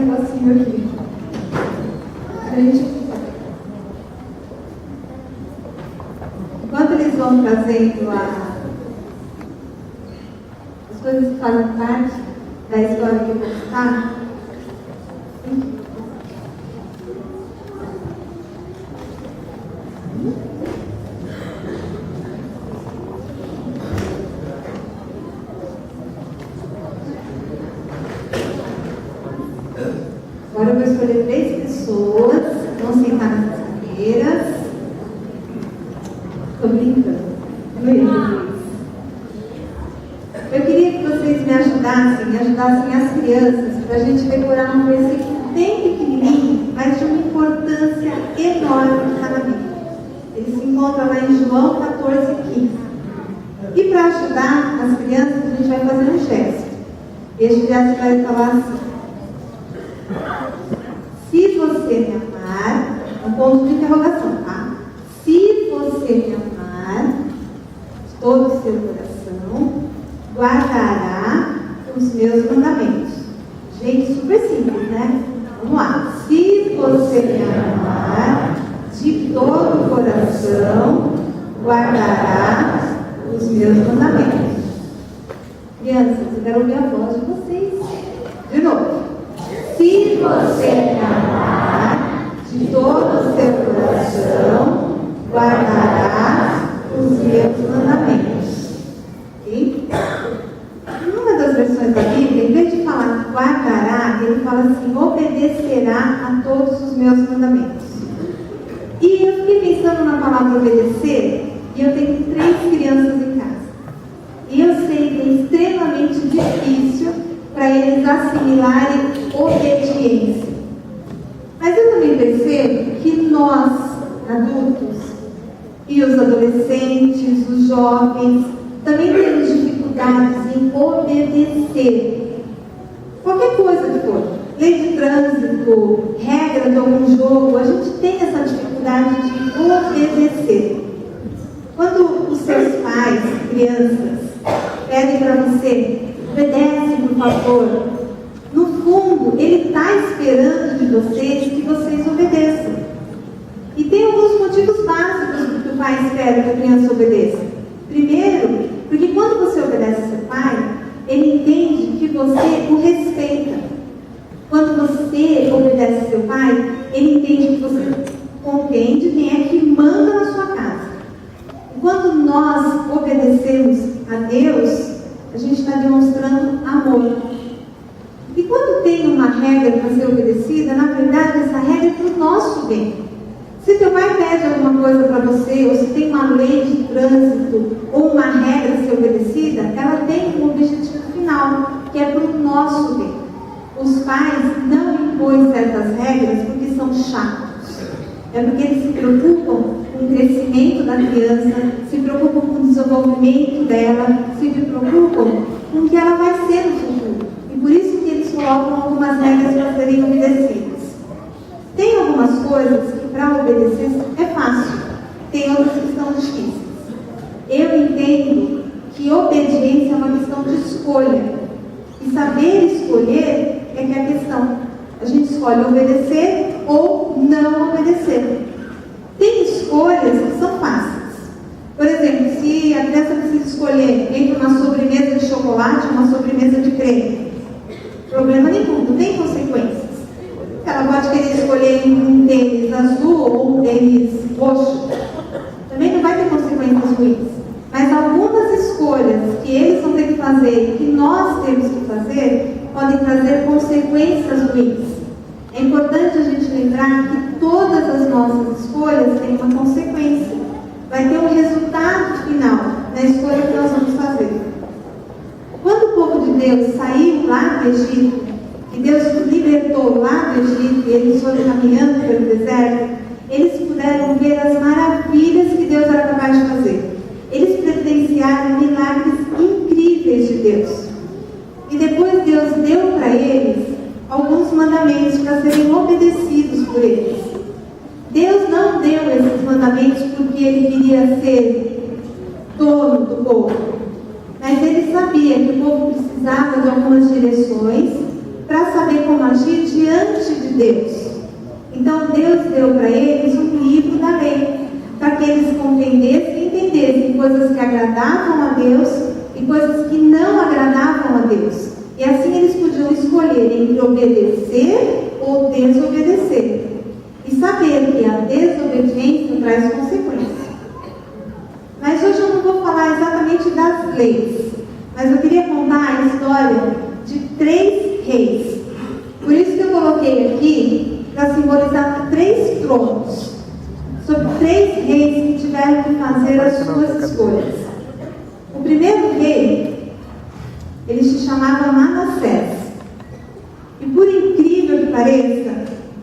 negocinho aqui. Enquanto eles vão trazendo as coisas que fazem parte da história que eu vou contar, agora eu vou escolher 3 pessoas, vão sentar nas cadeiras. Estou brincando. Eu queria que vocês me ajudassem as crianças, para a gente decorar um versículo bem pequenininho, mas de uma importância enorme que está na Bíblia. Ele se encontra lá em João 14:15. E para ajudar as crianças, a gente vai fazer um gesto. Este gesto vai falar assim: se você me amar, um ponto de interrogação, tá? Se você me amar de todo o seu coração, guardará os meus mandamentos. Gente, super simples, né? Vamos lá. Se você me amar de todo o coração, guardará os meus mandamentos. Crianças, eu quero ouvir a voz de vocês. De novo. Se você me amar de todo o seu coração, guardará os meus mandamentos. Ok? Em uma das versões da Bíblia, em vez de falar guardará, ele fala assim: obedecerá a todos os meus mandamentos. E eu fiquei pensando na palavra obedecer, e eu tenho 3 crianças em casa. E eu sei que é extremamente difícil para eles assimilarem obediência. Mas eu também percebo que nós, adultos, e os adolescentes, os jovens, também temos dificuldades em obedecer. Qualquer coisa que for, lei de trânsito, regra de algum jogo, a gente tem essa dificuldade de obedecer. Quando os seus pais, crianças, pedem para você: obedece, por favor, no fundo, ele está esperando de vocês que vocês obedeçam. E tem alguns motivos básicos que o pai espera que a criança obedeça. Primeiro, porque quando você obedece ao seu pai, ele entende que você o respeita. Quando você obedece ao seu pai, ele entende que você compreende quem é que manda na sua casa. E quando nós obedecemos a Deus, a gente está demonstrando amor. E quando tem uma regra para ser obedecida, na verdade essa regra é para o nosso bem. Se teu pai pede alguma coisa para você, ou se tem uma lei de trânsito, ou uma regra a ser obedecida, ela tem um objetivo final, que é para o nosso bem. Os pais não impõem certas regras porque são chatos. É porque eles se preocupam com o crescimento da criança, se preocupam com o desenvolvimento dela, se preocupam com o que ela vai ser no futuro. E por isso que eles colocam algumas regras para serem obedecidas. Tem algumas coisas que para obedecer é fácil, tem outras que são difíceis. Eu entendo que obediência é uma questão de escolha. E saber escolher é que é a questão. A gente escolhe obedecer ou não obedecer. Tem escolhas que são fáceis. Por exemplo, se a criança precisa escolher entre uma sobremesa de chocolate e uma sobremesa de creme, problema nenhum, não tem consequências. Ela pode querer escolher um tênis azul ou um tênis roxo, também não vai ter consequências ruins. Mas algumas escolhas que eles vão ter que fazer, que nós temos que fazer, podem trazer consequências ruins. É importante a gente lembrar que todas as nossas escolhas têm uma consequência. Vai ter um resultado final na escolha que nós vamos fazer. Quando o povo de Deus saiu lá do Egito, que Deus os libertou lá do Egito e eles foram caminhando pelo deserto, eles puderam ver as maravilhas que Deus era capaz de fazer. Eles presenciaram milagres incríveis de Deus. E depois Deus deu para eles alguns mandamentos para serem obedecidos por eles. Deus não deu esses mandamentos porque Ele queria ser dono do povo. Mas Ele sabia que o povo precisava de algumas direções para saber como agir diante Deus. Então Deus deu para eles um livro da lei, para que eles compreendessem e entendessem coisas que agradavam a Deus e coisas que não agradavam a Deus. E assim eles podiam escolher entre obedecer ou desobedecer. E saber que a desobediência traz consequências. Mas hoje eu não vou falar exatamente das leis, mas eu queria contar a história de 3 reis. Por isso que eu coloquei aqui, para simbolizar 3 tronos, sobre 3 reis que tiveram que fazer as suas escolhas. O primeiro rei, ele se chamava Manassés. E por incrível que pareça,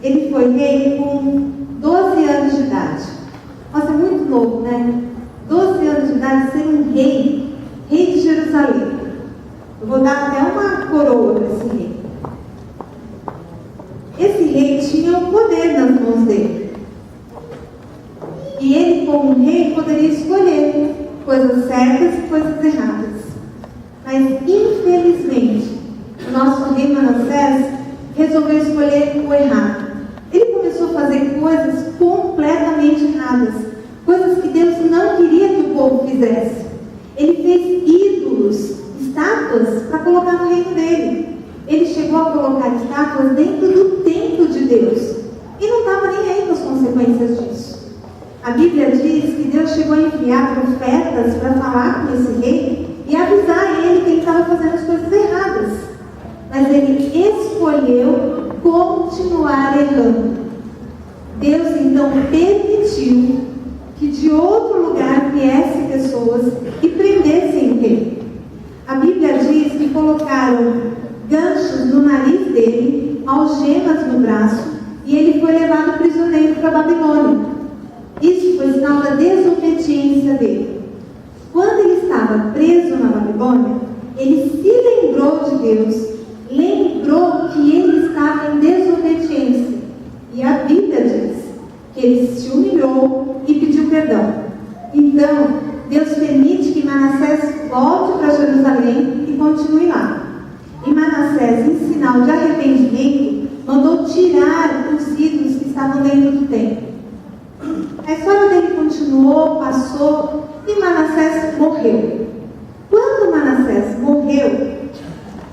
ele foi rei com 12 anos de idade. Nossa, é muito novo, né? 12 anos de idade, ser um rei, rei de Jerusalém. Eu vou dar até uma coroa para esse rei. Esse rei tinha o poder nas mãos dele. E ele, como rei, poderia escolher coisas certas e coisas erradas. Mas, infelizmente, o nosso rei Manassés resolveu escolher o errado. Ele começou a fazer coisas completamente erradas, coisas que Deus não queria que o povo fizesse. Ele fez ídolos, estátuas, para colocar no reino dele. Ele chegou a colocar estátuas dentro do templo de Deus. E não estava nem aí com as consequências disso. A Bíblia diz que Deus chegou a enviar profetas para falar com esse rei e avisar ele que ele estava fazendo as coisas erradas. Mas ele escolheu continuar errando. Deus então permitiu que de outro lugar viessem pessoas e prendessem o rei. A Bíblia diz que colocaram ganchos no nariz dele, algemas no braço, e ele foi levado prisioneiro para a Babilônia. Isso foi sinal da desobediência dele. Quando ele estava preso na Babilônia, ele se lembrou de Deus, lembrou que ele estava em desobediência. E a Bíblia diz que ele se humilhou e pediu perdão. Então, Deus permite que Manassés volte para Jerusalém e continue lá. E Manassés, em sinal de arrependimento, mandou tirar os ídolos que estavam dentro do templo. A história dele continuou, passou, e Manassés morreu. Quando Manassés morreu,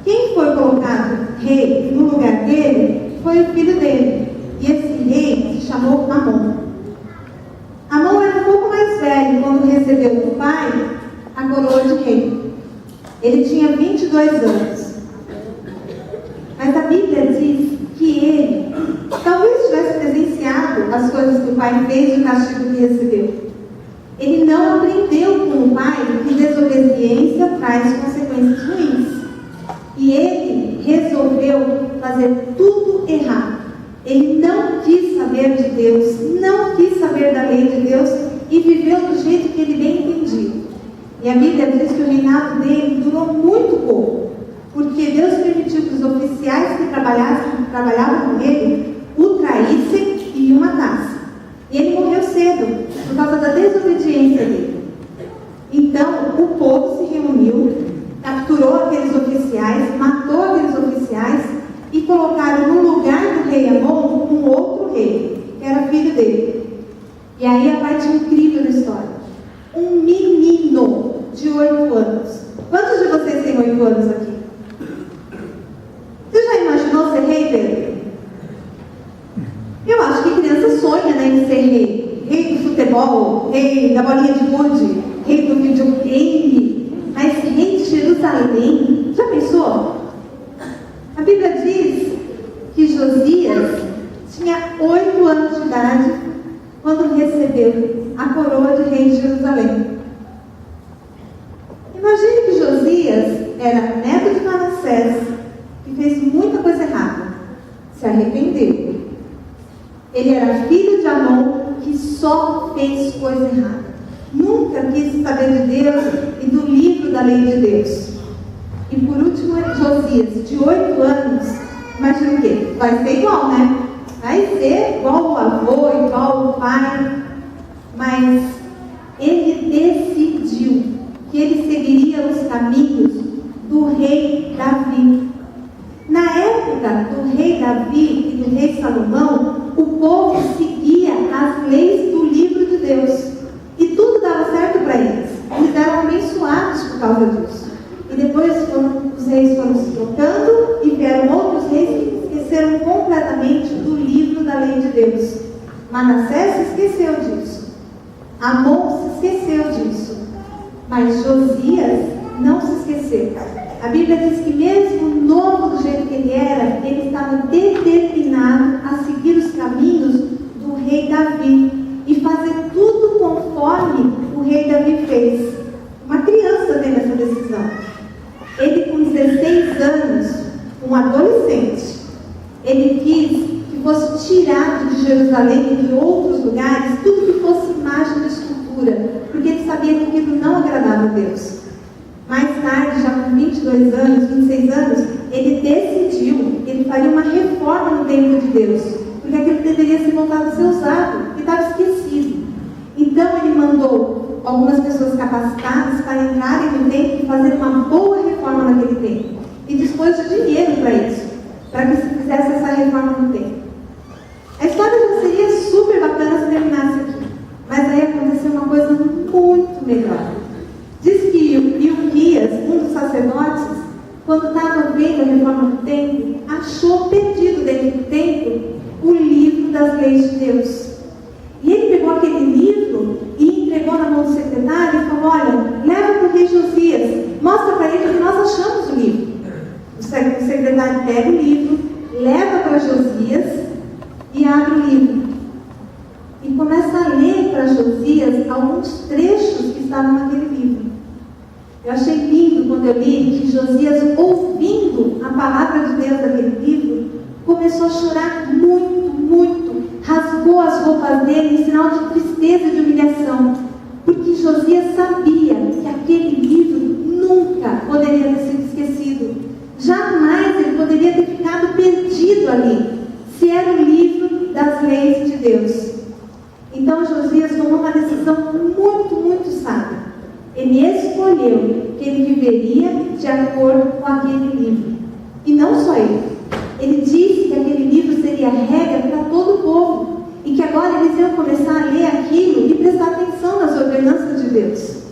quem foi colocado rei no lugar dele foi o filho dele. E esse rei se chamou Amon. Amon era um pouco mais velho quando recebeu do pai a coroa de rei. Ele tinha 22 anos. Mas a Bíblia diz que ele talvez tivesse presenciado as coisas que o pai fez e o castigo que recebeu. Ele não aprendeu com o pai que desobediência traz consequências ruins. E ele resolveu fazer tudo errado. Ele não quis saber de Deus, não quis saber da lei de Deus e viveu do jeito que ele bem entendia. E a Bíblia diz que o reinado dele durou muito pouco, porque Deus permitiu que os oficiais que trabalhavam com ele o traíssem e o matassem. E ele morreu cedo, por causa da desobediência dele. Então, o povo se reuniu, capturou aqueles oficiais, matou aqueles oficiais e colocaram no lugar do rei Amon um outro rei, que era filho dele. E aí a parte incrível da história. Um menino de 8 anos. Quantos de vocês têm 8 anos aqui? Você já imaginou ser rei, Pedro? Eu acho que criança sonha, né, em ser rei. Rei do futebol, rei da bolinha de gude, rei do videogame. Mas rei de Jerusalém, já pensou? A Bíblia diz que Josias tinha 8 anos de idade quando recebeu a coroa de rei de Jerusalém. Imagine que Josias era neto de Manassés, que fez muita coisa errada, se arrependeu. Ele era filho de Amon, que só fez coisa errada. Nunca quis saber de Deus e do livro da lei de Deus. E por último, Josias, de 8 anos, imagina o quê? Vai ser igual, né? Vai ser igual o avô, igual o pai. Mas ele decidiu que ele seguiria os caminhos do rei Davi. Na época época do rei Davi e do rei Salomão, o povo seguia as leis do livro de Deus. E tudo dava certo para eles. Eles eram abençoados por causa disso. E depois os reis foram se trocando e vieram outros reis que esqueceram completamente do livro da lei de Deus. Manassés se esqueceu disso. Amon se esqueceu disso. Mas Josias não se esqueceu. A Bíblia diz que mesmo novo do jeito que ele era, ele estava determinado a seguir os caminhos do rei Davi e fazer tudo conforme o rei Davi fez. Uma criança teve essa decisão. Ele, com 16 anos, um adolescente, ele quis que fosse tirado de Jerusalém e de outros lugares tudo que fosse imagem de escultura, porque ele sabia que aquilo não agradava a Deus. Mais tarde, já com 22 anos, 26 anos, ele decidiu que ele faria uma reforma no templo de Deus, porque aquilo deveria ser voltado a ser usado, que estava esquecido. Então ele mandou algumas pessoas capacitadas para entrarem no templo e fazer uma boa reforma naquele templo. E dispôs de dinheiro para isso, para que se fizesse essa reforma no templo. A história já seria super bacana se terminasse aqui, mas aí aconteceu uma coisa muito melhor. Diz que Ilquias, um dos sacerdotes, quando estava vendo a reforma do templo, achou perdido dentro do templo o livro das leis de Deus. E ele pegou aquele livro e entregou na mão do secretário e falou: olha, leva para o rei Josias, mostra para ele que nós achamos o livro. O secretário pega o livro, leva para Josias e abre o livro. E começa a ler para Josias alguns trechos que estavam naquele livro. Eu achei lindo quando eu li que Josias, ouvindo a palavra de Deus daquele livro, começou a chorar muito, rasgou as roupas dele em sinal de tristeza e de humilhação, porque Josias sabia que aquele livro nunca poderia ter sido esquecido, jamais ele poderia ter ficado perdido ali, se era o livro das leis de Deus. Então Josias tomou uma decisão muito sábia. Ele escolheu que ele viveria de acordo com aquele livro. E não só ele. Ele disse que aquele livro seria regra para todo o povo. E que agora eles iam começar a ler aquilo e prestar atenção nas ordenanças de Deus.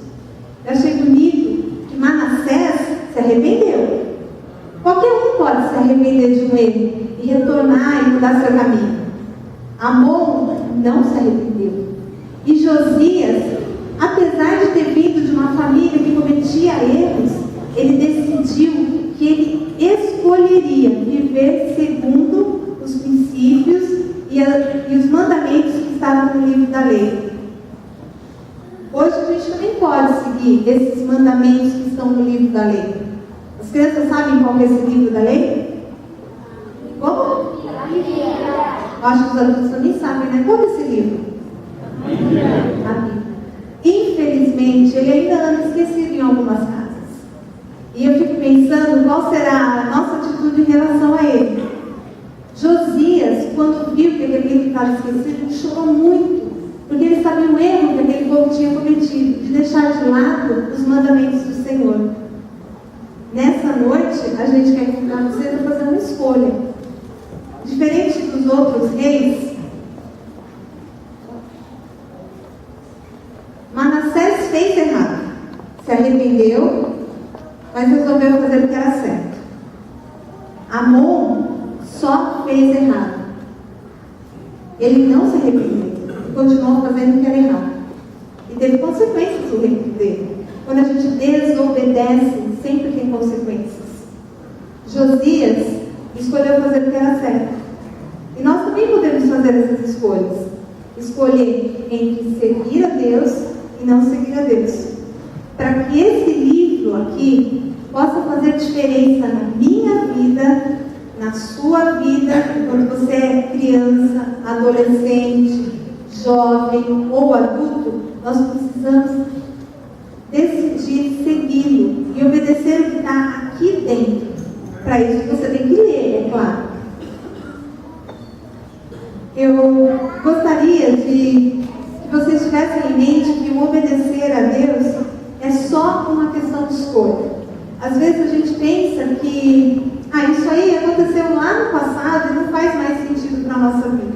Eu achei bonito que Manassés se arrependeu. Qualquer um pode se arrepender de um erro e retornar e mudar seu caminho. Amon não se arrependeu. E Josias, apesar de ter vindo de uma família que cometia erros, ele decidiu que ele escolheria viver segundo os princípios e os mandamentos que estavam no livro da lei. Hoje a gente também pode seguir esses mandamentos que estão no livro da lei. As crianças sabem qual é esse livro da lei? Como? Acho que os adultos também sabem, né? Qual é esse livro? A Bíblia. Infelizmente, ele ainda anda esquecido em algumas casas. E eu fico pensando qual será a nossa atitude em relação a ele. Josias, quando viu que aquele livro estava esquecido, chorou muito, porque ele sabia o erro que aquele povo tinha cometido, de deixar de lado os mandamentos do Senhor. Nessa noite, a gente quer convidar vocês a fazer uma escolha. Diferente dos outros reis, Manassés fez errado, se arrependeu, mas resolveu fazer o que era certo. Amon só fez errado. Ele não se arrependeu, continuou fazendo o que era errado. E teve consequências no reino dele. Quando a gente desobedece, sempre tem consequências. Josias escolheu fazer o que era certo. E nós também podemos fazer essas escolhas. Escolher entre seguir a Deus e não seguir a Deus. Para que esse livro aqui possa fazer diferença na minha vida, na sua vida, quando você é criança, adolescente, jovem ou adulto, nós precisamos decidir segui-lo e obedecer o que está aqui dentro. Para isso você tem que ler, é claro. Eu gostaria que vocês tivessem em mente que o obedecer a Deus é só uma questão de escolha. Às vezes a gente pensa que isso aí aconteceu lá no passado e não faz mais sentido para a nossa vida.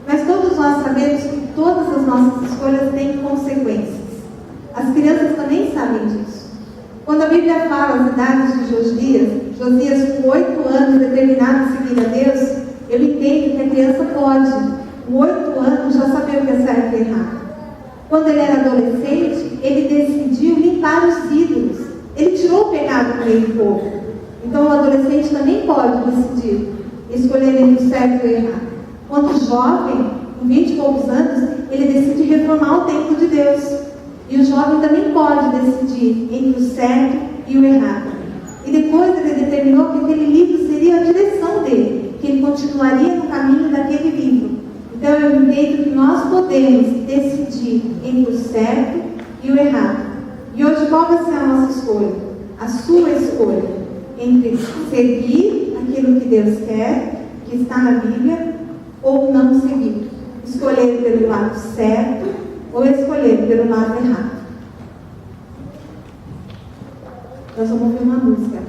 Mas todos nós sabemos que todas as nossas escolhas têm consequências. As crianças também sabem disso. Quando a Bíblia fala as idades de Josias com 8 anos determinado a seguir a Deus, eu entendo que a criança pode, com 8 anos, já saber o que é certo e errado. Quando ele era adolescente, ele decidiu limpar os ídolos. Ele tirou o pecado do meio do povo. Então o adolescente também pode decidir escolher entre o certo e o errado. Quando jovem, com 20 e poucos anos, ele decide reformar o templo de Deus. E o jovem também pode decidir entre o certo e o errado. E depois ele determinou que aquele livro seria a direção dele, que ele continuaria no caminho daquele livro. Então eu entendo que nós podemos decidir entre o certo e o errado. E hoje qual vai ser a nossa escolha? A sua escolha entre seguir aquilo que Deus quer, que está na Bíblia, ou não seguir. Escolher pelo lado certo ou escolher pelo lado errado. Nós vamos ouvir uma música.